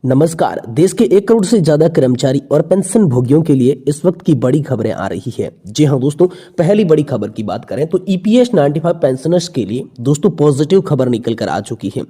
नमस्कार। देश के 1 करोड़ से ज्यादा कर्मचारी और पेंशन भोगियों के लिए इस वक्त की बड़ी खबरें आ रही है। जी हां दोस्तों, पहली बड़ी खबर की बात करें तो ईपीएस 95 पेंशनर्स के लिए दोस्तों पॉजिटिव खबर निकल कर आ चुकी है।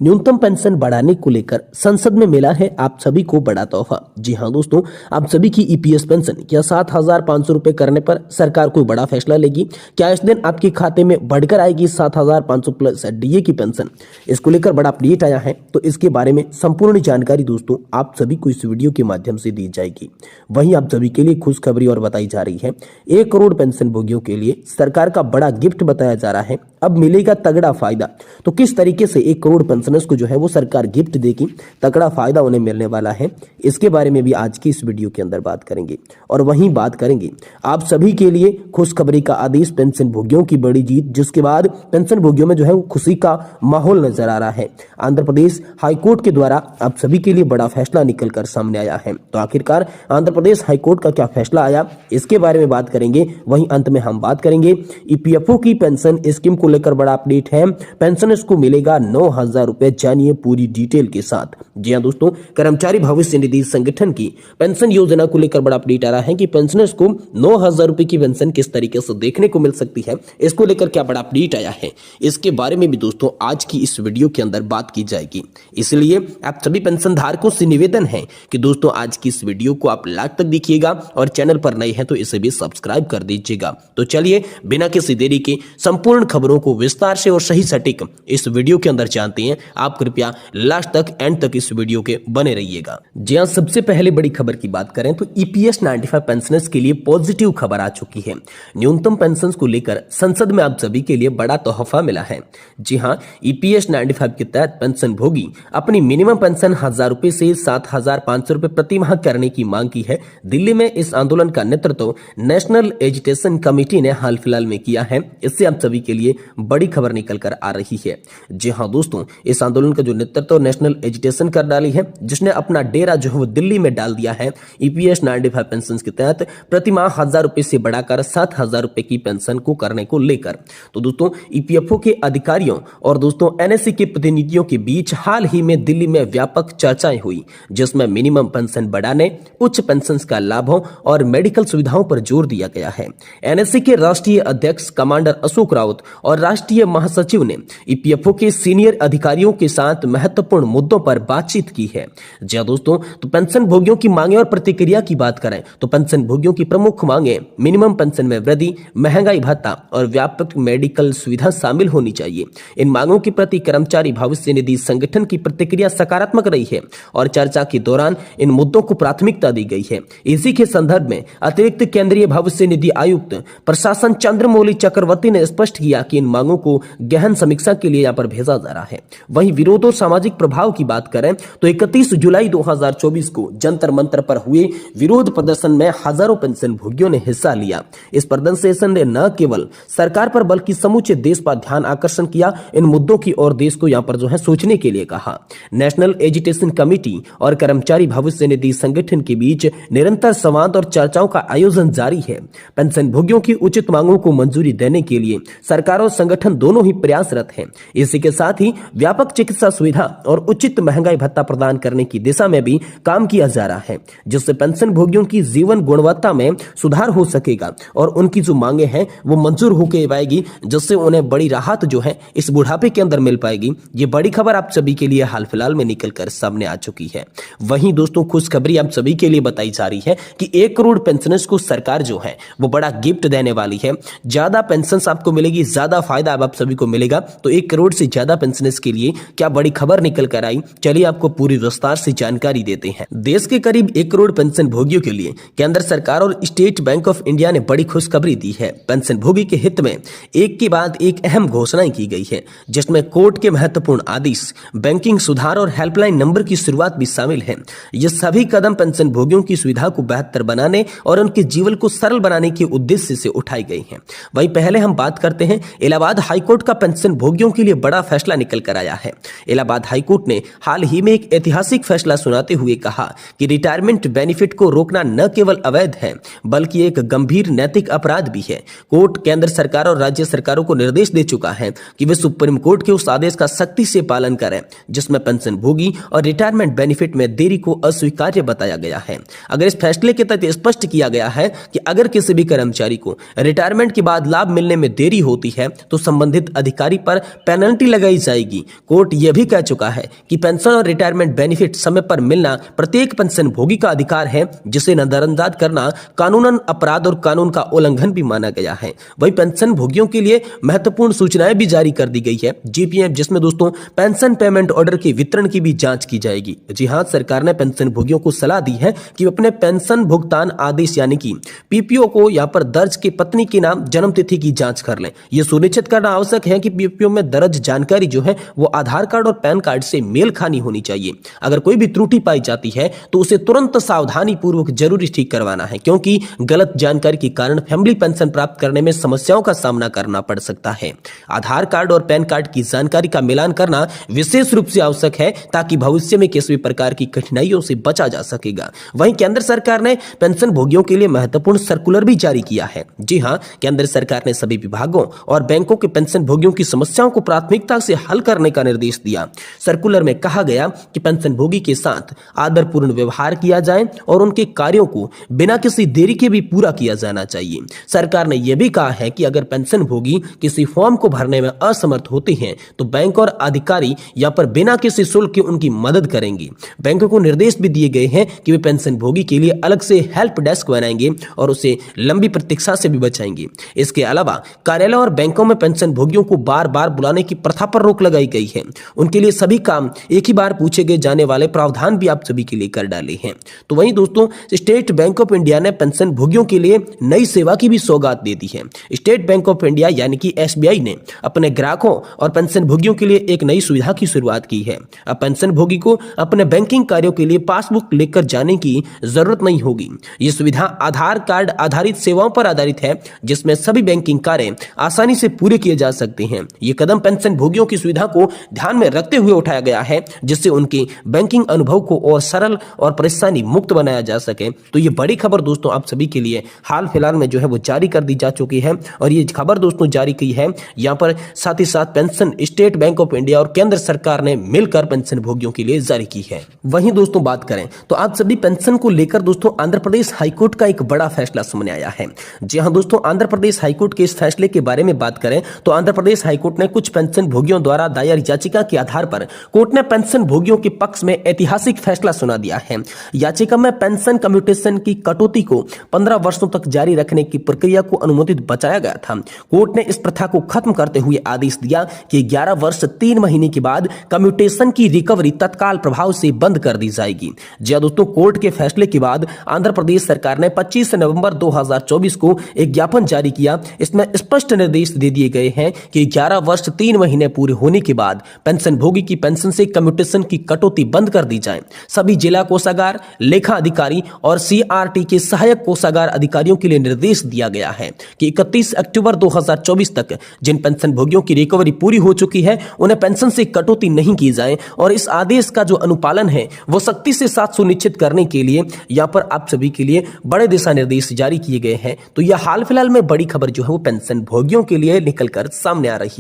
न्यूनतम पेंशन बढ़ाने को लेकर संसद में मिला है आप सभी को बड़ा तोहफा। जी हां दोस्तों, आप सभी की ईपीएस पेंशन क्या 7,500 रुपए करने पर सरकार कोई बड़ा फैसला लेगी? क्या इस दिन आपके खाते में बढ़कर आएगी 7,500 प्लस डीए की पेंशन? इसको लेकर बड़ा अपडेट आया है, तो इसके बारे में संपूर्ण जानकारी दोस्तों आप सभी को इस वीडियो के माध्यम से दी जाएगी। वहीं आप सभी के लिए खुशखबरी और बताई जा रही है। 1 करोड़ पेंशन भोगियों के लिए सरकार का बड़ा गिफ्ट बताया जा रहा है। अब मिलेगा तगड़ा फायदा। तो किस तरीके से 1 करोड़ पेंशनर्स को जो है वो सरकार गिफ्ट देगी, तगड़ा फायदा उन्हें मिलने वाला है, इसके बारे में भी आज की इस वीडियो के अंदर बात करेंगे। और वहीं बात करेंगे आप सभी के लिए खुशखबरी का आदेश, पेंशन भोगियों की बड़ी जीत, जिसके बाद पेंशन भोगियों में जो है वो खुशी का माहौल नजर आ रहा है। आंध्र प्रदेश हाईकोर्ट के द्वारा आप सभी के लिए बड़ा फैसला निकलकर सामने आया है। तो आखिरकार आंध्र प्रदेश हाईकोर्ट का क्या फैसला आया, इसके बारे में बात करेंगे। वहीं अंत में हम बात करेंगे ईपीएफओ की पेंशन स्कीम को लेकर बड़ा अपडेट है। पेंशनर्स को मिलेगा 9,000 रुपए, जानिए पूरी डिटेल के साथ। जी हां दोस्तों, कर्मचारी भविष्य निधि संगठन की पेंशन योजना को लेकर बड़ा अपडेट आ रहा है कि पेंशनर्स को 9,000 रुपए की पेंशन किस तरीके से देखने को मिल सकती है, इसको लेकर क्या बड़ा अपडेट आया है, इसके बारे में भी दोस्तों आज की इस वीडियो के अंदर बात की जाएगी। इसलिए आप सभी पेंशन धारकों से निवेदन है कि दोस्तों आज की इस वीडियो को आप लास्ट तक देखिएगा और चैनल पर नए हैं तो इसे भी सब्सक्राइब कर दीजिएगा। तो चलिए बिना किसी देरी के संपूर्ण खबरों को विस्तार से और सही सटीक इस वीडियो के अंदर जानते हैं। आप कृपया लास्ट तक, एंड तक इस वीडियो के बने रहिएगा। जी हां, सबसे पहले बड़ी खबर की बात करें तो ईपीएस 95 पेंशनर्स के लिए पॉजिटिव खबर आ चुकी है। न्यूनतम पेंशन को लेकर संसद में आप सभी के लिए बड़ा तोहफा मिला है। जी हां, ईपीएस 95 के तहत पेंशन भोगी अपनी मिनिमम पेंशन 1,000 रुपए से 7,500 रुपए प्रति माह करने की मांग की है। दिल्ली में इस आंदोलन का नेतृत्व नेशनल एजुटेशन कमेटी ने हाल फिलहाल में किया है। इससे आप सभी के लिए बड़ी खबर निकल कर आ रही है। जी हां दोस्तों, इस आंदोलन का जो नेतृत्व नेशनल एजुटेशन कर डाली है, जिसने अपना डेरा जो है वो दिल्ली में डाल दिया है। ईपीएस 95 पेंशन के तहत प्रति माह 1,000 रुपए से बढ़ाकर 7,000 रुपए की पेंशन को करने को लेकर तो दोस्तों ईपीएफओ के अधिकारियों और दोस्तों एनएससी के प्रतिनिधियों के बीच हाल ही में दिल्ली में व्यापक चर्चाएं हुई, जिसमें मिनिमम पेंशन बढ़ाने, उच्च पेंशन का लाभों और मेडिकल सुविधाओं पर जोर दिया गया है। एनएससी के राष्ट्रीय अध्यक्ष कमांडर अशोक राउत और राष्ट्रीय महासचिव ने ईपीएफओ के सीनियर अधिकारियों के साथ महत्वपूर्ण मुद्दों पर बातचीत की है। जी दोस्तों, तो पेंशन भोगियों की मांगे और प्रतिक्रिया की बात करें तो पेंशन भोगियों की प्रमुख मांगे मिनिमम पेंशन में वृद्धि, महंगाई भत्ता और व्यापक मेडिकल सुविधा शामिल होनी चाहिए। इन मांगों के प्रति कर्मचारी भविष्य निधि संगठन की प्रतिक्रिया सकारात्मक रही है और चर्चा के दौरान इन मुद्दों को प्राथमिकता दी गई है। इसी के संदर्भ में अतिरिक्त केंद्रीय भविष्य निधि आयुक्त प्रशासन चंद्रमौली चक्रवर्ती ने स्पष्ट किया कि इन मांगों को गहन समीक्षा के लिए यहाँ पर भेजा जा रहा है। वहीं विरोध और सामाजिक प्रभाव की बात करें तो 31 जुलाई 2024 को जंतर मंतर पर हुए विरोध प्रदर्शन में हजारों पेंशन भोगियों ने हिस्सा लिया। इस प्रदर्शन ने न केवल सरकार पर बल्कि समूचे देश पर ध्यान आकर्षण किया। इन मुद्दों की ओर देश को यहाँ पर जो है सोचने के लिए कहा। नेशनल एजुटेशन कमेटी और कर्मचारी भविष्य निधि संगठन के बीच निरंतर संवाद और चर्चाओं का आयोजन जारी है। पेंशन भोगियों की उचित मांगों को मंजूरी देने के लिए सरकार और संगठन दोनों ही प्रयासरत हैं। इसी के साथ ही व्यापक चिकित्सा सुविधा और उचित महंगाई भत्ता प्रदान करने की दिशा में भी काम किया जा रहा है, जिससे पेंशन भोगियों की जीवन गुणवत्ता में सुधार हो सकेगा और उनकी जो मांगे हैं वो मंजूर होकर आएगी, जिससे उन्हें बड़ी राहत जो है इस बुढ़ापे के अंदर मिल पाएगी। ये बड़ी खबर आप सभी के लिए हाल फिलहाल में निकलकर सामने आ चुकी है। वहीं दोस्तों खुशखबरी आप सभी के लिए बताई जा रही है कि 1 करोड़ पेंशनर्स को सरकार जो है वो बड़ा गिफ्ट देने वाली है। ज्यादा पेंशन आपको मिलेगी, ज्यादा फायदा अब आप सभी को मिलेगा। तो 1 करोड़ से ज्यादा पेंशनर्स के लिए क्या बड़ी खबर निकल कर आई, चलिए आपको पूरी विस्तार से जानकारी देते हैं। देश के करीब 1 करोड़ पेंशन भोगियों के लिए केंद्र सरकार और स्टेट बैंक ऑफ इंडिया ने बड़ी खुशखबरी दी है। पेंशन भोगी के हित में एक के बाद एक अहम घोषणाएं की गई है, जिसमें कोर्ट के महत्वपूर्ण आदेश, बैंकिंग सुधार और हेल्पलाइन नंबर की शुरुआत भी शामिल है। ये सभी कदम पेंशन भोगियों की सुविधा को बेहतर बनाने और उनके जीवन को सरल बनाने के उद्देश्य से उठाई गई है। वहीं पहले हम बात करते हैं इलाहाबाद हाईकोर्ट का पेंशन भोगियों के लिए बड़ा फैसला निकल कर आया है। इलाहाबाद हाईकोर्ट ने हाल ही में एक ऐतिहासिक फैसला सुनाते हुए कहा कि रिटायरमेंट बेनिफिट को रोकना न केवल अवैध है बल्कि एक गंभीर नैतिक अपराध भी है। कोर्ट केंद्र सरकार और राज्य सरकारों को निर्देश दे चुका है कि वे सुप्रीम कोर्ट के उस आदेश का सख्ती से पालन करें जिसमें पेंशन भोगी और रिटायरमेंट बेनिफिट में देरी को अस्वीकार्य बताया गया है। अगर इस फैसले के तहत स्पष्ट किया गया है कि अगर किसी भी कर्मचारी को रिटायरमेंट के बाद लाभ मिलने में देरी होती है तो संबंधित अधिकारी पर पेनल्टी लगाई जाएगी। कोर्ट यह भी कह चुका है कि पेंशन और रिटायरमेंट बेनिफिट समय पर मिलना प्रत्येक पेंशन भोगी का अधिकार है जिसे नजरअंदाज करना कानूनन अपराध और कानून का उल्लंघन भी माना गया है। वहीं पेंशन भोगियों के लिए महत्वपूर्ण सूचनाएं भी जारी कर दी गई है जीपीएफ, जिसमें दोस्तों पेंशन पेमेंट ऑर्डर के वितरण की भी जांच की जाएगी। जी हां, सरकार ने पेंशन भोगियों को सलाह दी है कि अपने पेंशन भुगतान आदेश यानी कि पीपीओ को यहाँ पर दर्ज के पत्नी के नाम जन्म तिथि की जांच कर लें। यह सुनिश्चित करना आवश्यक है कि पीपीओ में दर्ज जानकारी जो है वो आधार कार्ड और पैन कार्ड से मेल खानी होनी चाहिए। अगर कोई भी त्रुटि पाई जाती है तो उसे तुरंत सावधानी पूर्वक जरूरी ठीक करवाना है, क्योंकि गलत जानकारी के कारण फैमिली पेंशन प्राप्त करने में समस्याओं का सामना करना पड़ सकता है। आधार कार्ड और पैन कार्ड की जानकारी का मिलान करना विशेष रूप से आवश्यक है ताकि भविष्य में किसी भी प्रकार की कठिनाइयों से बचा जा सकेगा। वहीं केंद्र सरकार ने पेंशन भोगियों के लिए महत्वपूर्ण सर्कुलर भी जारी किया है। जी हां, केंद्र सरकार ने सभी विभागों और बैंकों के पेंशन भोगियों की समस्याओं को प्राथमिकता से हल करने का निर्देश दिया। सर्कुलर में कहा गया कि पेंशन भोगी के साथ आदरपूर्ण व्यवहार किया जाए और उनके कार्यों को बिना किसी देरी के भी पूरा किया जाना चाहिए। सरकार ने यह भी कहा है कि अगर पेंशन भोगी किसी फॉर्म को भरने में असमर्थ होते हैं तो बैंक और अधिकारी यहाँ पर बिना किसी शुल्क के उनकी मदद करेंगे। बैंकों को निर्देश भी दिए गए हैं कि वे पेंशन भोगी के लिए अलग से हेल्प डेस्क बनाएंगे और उसे लंबी प्रतीक्षा से भी बचाएंगे। इसके अलावा कार्यालय और बैंकों में पेंशन भोगियों को बार बार बुलाने की प्रथा पर रोक लगाई गई है। उनके लिए सभी काम एक ही बार पूछे गए जाने वाले प्रावधान भी आप सभी के लिए कर डाले हैं। तो वहीं दोस्तों, स्टेट बैंक ऑफ इंडिया ने पेंशन भोगियों के लिए नई सेवा की भी सौगात दे दी है। स्टेट बैंक ऑफ इंडिया यानी कि एसबीआई ने अपने ग्राहकों और पेंशन भोगियों के लिए एक नई सुविधा की शुरुआत की है। अब पेंशन भोगी को अपने बैंकिंग कार्यों के लिए पासबुक लेकर जाने की जरूरत नहीं होगी। यह सुविधा आधार कार्ड आधारित सेवाओं पर आधारित है जिसमें सभी बैंकिंग कार्य आसानी से पूरे किए जा सकते हैं। यह कदम पेंशन भोगियों की सुविधा को ध्यान में रखते हुए उठाया गया है जिससे उनके बैंकिंग अनुभव को और सरल और परेशानी मुक्त बनाया जा सके। तो ये बड़ी खबर दोस्तों आप सभी के लिए हाल फिलहाल में जो है वो जारी कर दी जा चुकी है और ये खबर दोस्तों जारी की है यहाँ पर साथ ही साथ pension state bank of India और केंद्र सरकार ने मिलकर पेंशन भोगियों के लिए जारी की है। वहीं दोस्तों बात करें तो आप सभी पेंशन को लेकर दोस्तों आंध्र प्रदेश हाईकोर्ट का एक बड़ा फैसला सामने आया है। जी हां दोस्तों, आंध्र प्रदेश हाईकोर्ट के इस फैसले के बारे में बात करें तो आंध्र प्रदेश हाईकोर्ट ने कुछ पेंशन भोगियों द्वारा दायर याचिका के आधार पर कोर्ट ने पेंशन भोगियों के पक्ष में ऐतिहासिक फैसला सुना दिया है। याचिका में पेंशन कम्यूटेशन की कटौती को 15 वर्षों तक जारी रखने की प्रक्रिया को अनुमोदित बताया गया था। कोर्ट ने इस प्रथा को खत्म करते हुए आदेश दिया कि 11 वर्ष 3 महीने के बाद कम्यूटेशन की रिकवरी तत्काल प्रभाव से बंद कर दी जाएगी। जी हां दोस्तों, कोर्ट के फैसले के बाद आंध्र प्रदेश सरकार ने 25 नवंबर 2024 को एक ज्ञापन जारी किया। इसमें स्पष्ट निर्देश दे दिए गए हैं कि 11 वर्ष 3 महीने पूरे होने के बाद पेंशन भोगी की पेंशन से कम्यूटेशन की कटौती बंद कर दी जाए। सभी जिला कोषागार, लेखा अधिकारी और सीआरटी के सहायक कोषागार अधिकारियों के लिए निर्देश दिया गया है कि 31 अक्टूबर 2024 तक जिन पेंशन भोगियों की रिकवरी पूरी हो चुकी है उन्हें पेंशन से कटौती नहीं की जाए और इस आदेश का जो अनुपालन है वो सख्ती से साथ सुनिश्चित करने के लिए यहाँ पर आप सभी के लिए बड़े दिशा निर्देश जारी किए गए हैं। तो यह हाल फिलहाल में बड़ी खबर जो है वो पेंशन भोगियों के लिए निकलकर सामने आ रही है।